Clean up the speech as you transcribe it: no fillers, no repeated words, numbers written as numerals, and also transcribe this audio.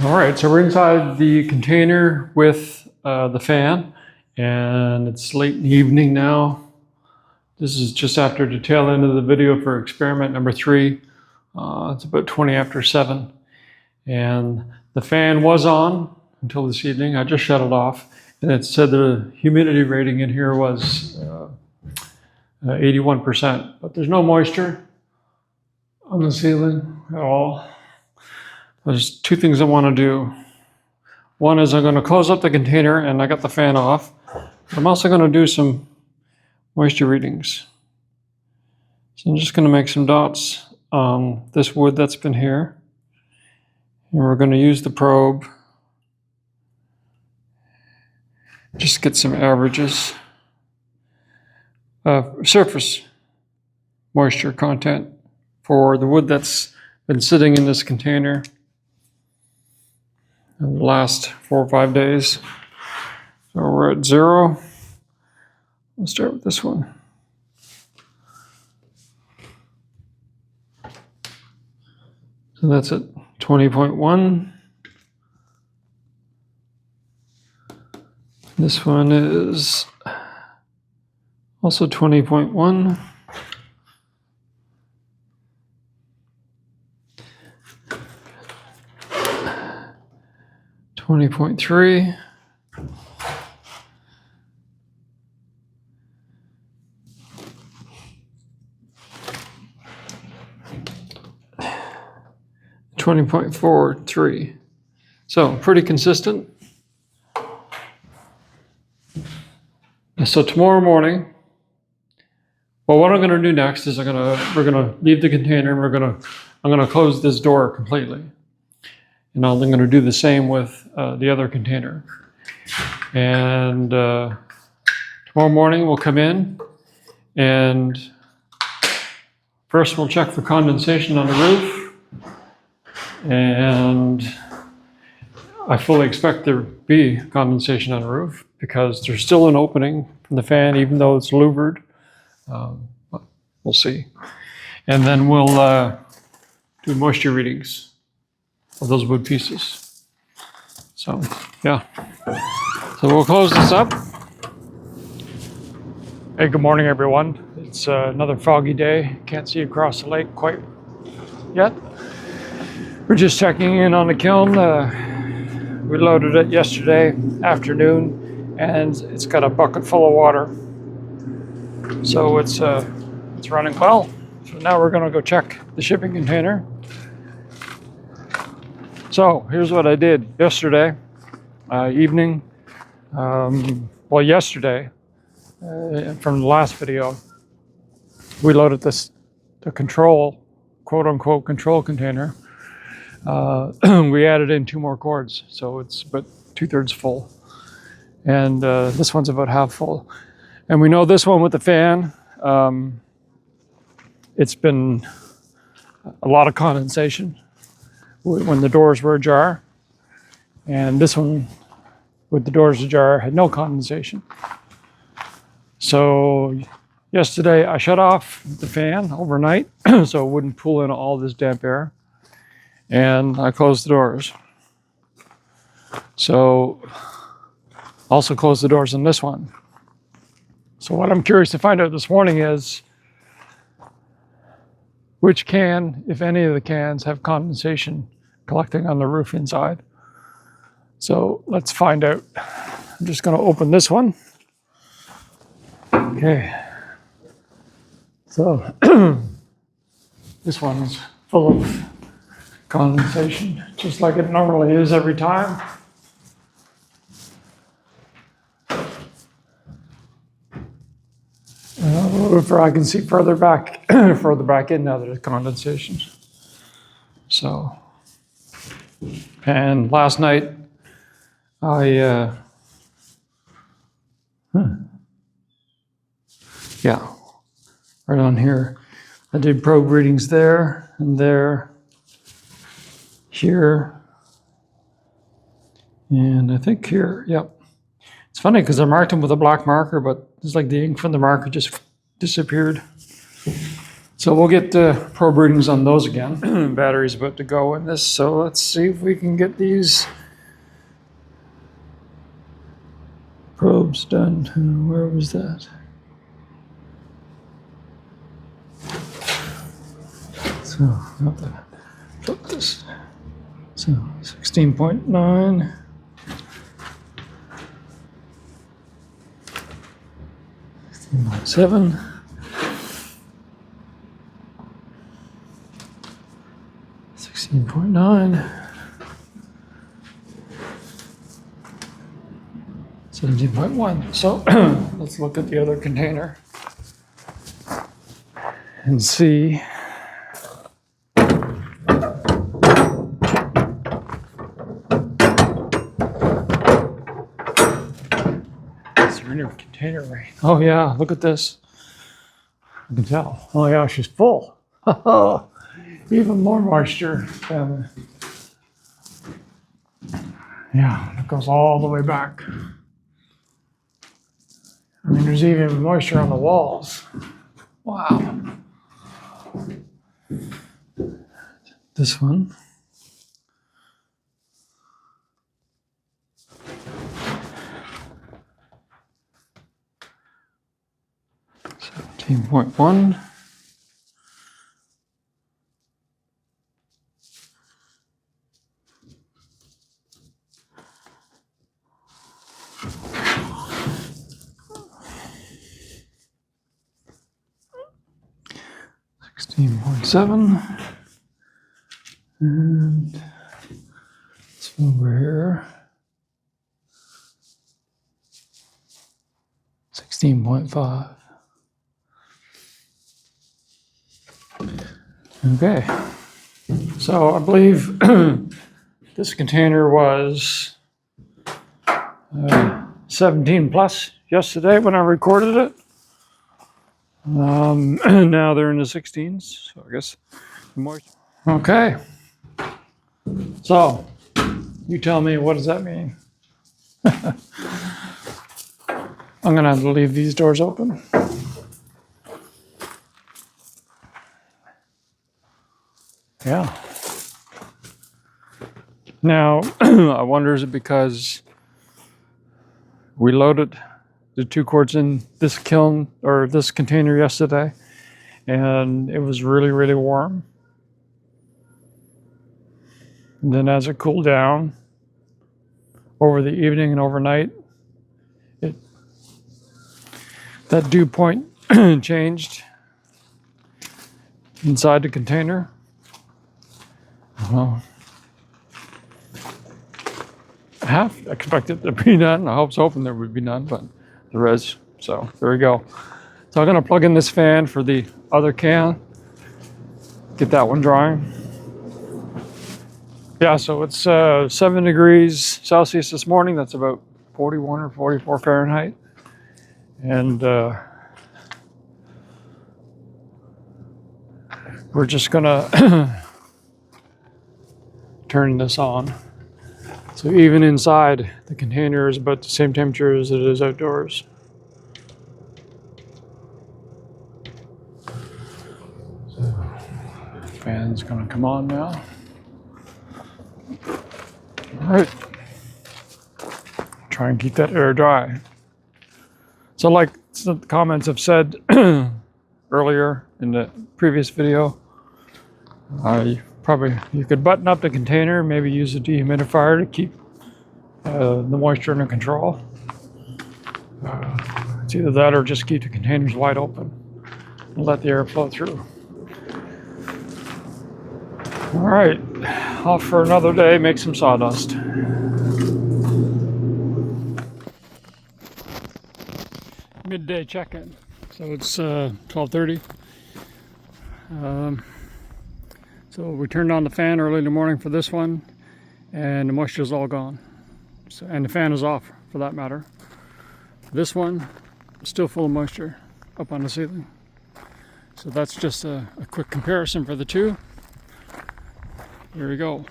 All right, so we're inside the container with the fan, and it's late in the evening now. This is just after the tail end of the video for experiment number 3. It's about 20 after 7, and the fan was on until this evening. I just shut it off, and it said the humidity rating in here was 81%, but there's no moisture on the ceiling at all. There's 2 things I want to do. One is I'm going to close up the container, and I got the fan off. I'm also going to do some moisture readings. So I'm just going to make some dots on this wood that's been here. And we're going to use the probe. Just get some averages. Surface moisture content for the wood that's been sitting in this container in the last 4 or 5 days. So we're at 0. We'll start with this one. So that's at 20.1. This one is also 20.1. $20.3. $20.43. So pretty consistent. So tomorrow morning, well, what I'm going to do next is we're going to leave the container, and I'm going to close this door completely. And I'm going to do the same with the other container. And tomorrow morning we'll come in, and first we'll check for condensation on the roof. And I fully expect there to be condensation on the roof because there's still an opening from the fan, even though it's louvered. We'll see. And then we'll do moisture readings of those wood pieces. So, yeah. So we'll close this up. Hey, good morning, everyone. It's another foggy day. Can't see across the lake quite yet. We're just checking in on the kiln. We loaded it yesterday afternoon, and it's got a bucket full of water. So it's running well. So now we're gonna go check the shipping container. So here's what I did yesterday evening. Well, yesterday, from the last video, we loaded the control, quote unquote, control container. We added in 2 more cords, so it's about 2/3 full. And this one's about half full. And we know this one with the fan, it's been a lot of condensation when the doors were ajar, and this one with the doors ajar had no condensation. So yesterday I shut off the fan overnight so it wouldn't pull in all this damp air, and I closed the doors. So also closed the doors on this one. So what I'm curious to find out this morning is which can, if any of the cans, have condensation collecting on the roof inside. So let's find out. I'm just going to open this one. Okay. So this one's full of condensation, just like it normally is every time. If I can see further back in now, there's condensation. So, and last night I, yeah, right on here, I did probe readings there and there, here, and I think here, yep. It's funny because I marked them with a black marker, but it's like the ink from the marker just disappeared. So we'll get the probe readings on those again. Battery's about to go in this, so let's see if we can get these probes done. Where was that? So I'll have to flip this. So 16.9. 16.7. 16.9. 17.1. So let's look at the other container and see. Container right. Oh yeah, look at this. I can tell. Oh yeah, she's full. Even more moisture. Yeah, it goes all the way back. I mean, there's even moisture on the walls. Wow. This one. .1. .7, and it's over here. 16.5. Okay, so I believe this container was 17 plus yesterday when I recorded it. Now they're in the 16s, so I guess moisture. Okay, so you tell me, what does that mean? I'm gonna have to leave these doors open. Yeah. Now, I wonder, is it because we loaded the 2 quarts in this kiln or this container yesterday and it was really, really warm? And then as it cooled down over the evening and overnight, that dew point changed inside the container. Well, I half expected there to be none. I was hoping there would be none, but there is. So there we go. So I'm going to plug in this fan for the other can. Get that one drying. Yeah, so it's 7 degrees Celsius this morning. That's about 41 or 44 Fahrenheit. And we're just going to turn this on. So even inside, the container is about the same temperature as it is outdoors. So, fan's gonna come on now. All right. Try and keep that air dry. So like the comments have said earlier in the previous video, you could button up the container, maybe use a dehumidifier to keep the moisture under control. It's either that or just keep the containers wide open and let the air flow through. All right, off for another day, make some sawdust. Midday check-in. So it's 12:30. So we turned on the fan early in the morning for this one, and the moisture is all gone. So, and the fan is off, for that matter. This one, still full of moisture up on the ceiling. So that's just a quick comparison for the two. Here we go.